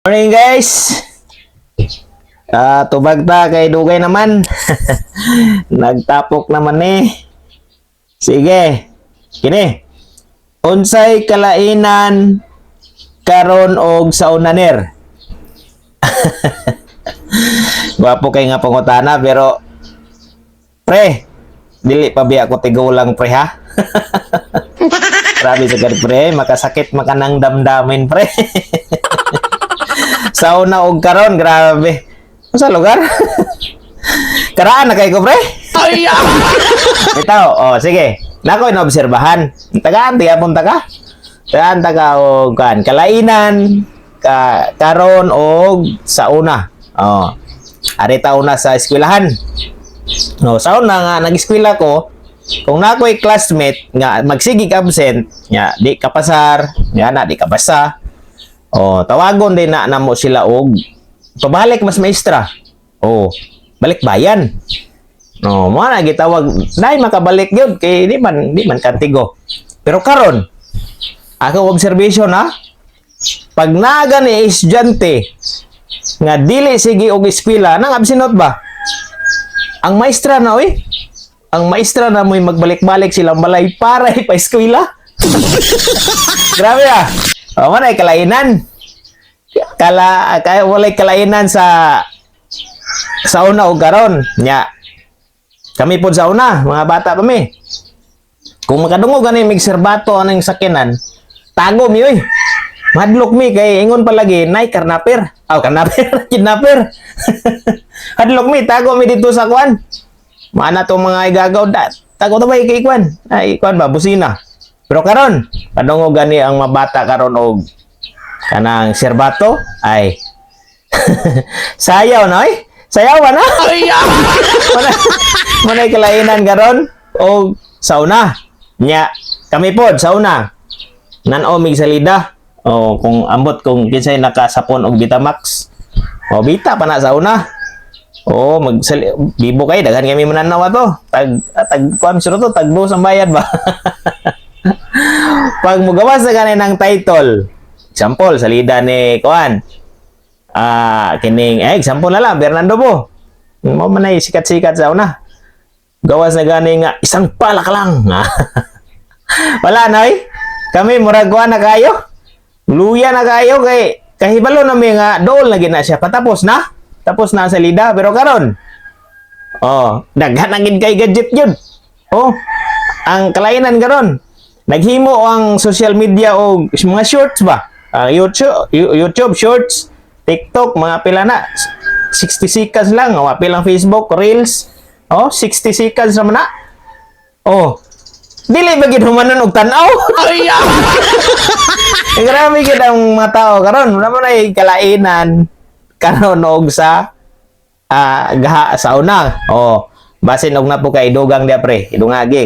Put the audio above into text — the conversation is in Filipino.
Morning guys. Tubag ta kay dugay naman. Nagtapok naman Sige. Kini. Unsay kalainan karon og saunaner? Gwapo kay nga pangutana pero pre, dili pa biya ko tigulang pre ha. Grabe sa pre, makasakit makanang damdamin pre. Sauna og karon, grabe. Sa lugar? Karaan na kay ko, pre? Bitaw, sige. Nako inobserbahan. Tagaan, tiya punta ka. Tagaan, taga og kan. Kalainan, karon og sauna. Arita una sa eskwelahan. Sauna nga, nag-eskwela ko, kung na ako'y classmate, nga magsigig absent, nga, di kapasar, nga na, di kapasa. Tawagon din na namo sila og pabalik mas maestra. Balik bayan. Mo na gitawag, nay makabalik gyud kay di man kantigo. Pero karon ako observation ha. Pag naga ni estudyante nga dili sige og eskwela nang absinot ba? Ang maestra na ang maestra na mo'y magbalik-balik silang balay para ipa-eskwela. Grabe ah. Manay kalainan. Walay kalainan sa sauna o karon. Nya. Kami po sauna, mga bata pa mi. Kung makadungog gani mig serbato anang sakinan, tago mi Madlok mi kay ingon palagi nay karnaper. Karnaper, kidnapper. Hadlok mi tago mi dito sa kwan. Mana to mga igagaw tago to ba kay kwan? Ay kwan ba busina. Pero karon, padungog gani ang mabata karon og kanang serbato ay sayaw na sayawan na. Manay kalainan karon og sauna. Nya kami pod sauna. Nan-omig salida. Kung ambot kung kinsay nakasapon og Vitamax. Bita pa na sauna. Bibo kay daghan kami mananaw to. Tag kuam siro to tag 2 ang bayad ba. Pag mugawas na ganin ng title, example, salida ni Kuan, kining, example na lang, Bernardo po. Mo man ay sikat-sikat sa una. Gawas na ganin nga, isang palak lang. Wala na Kami, muragwa na kayo. Luya na kayo, kay kahibalo na may nga, dool na gina siya. Patapos na. Tapos na ang salida. Pero karon, daghan agad kay gadget yun. Ang kalainan karon. Naghimo ang social media o mga shorts ba? YouTube shorts, TikTok, mga pila na. 60 seconds lang. Pilang Facebook, Reels. 60 seconds naman na. Dili ba ginumanon og tanaw? Grabe gid ang mga tao karon. Wala mo na kalainan karon og sa gaha sauna. Basin og na po kay dugang dia pre, idungagi.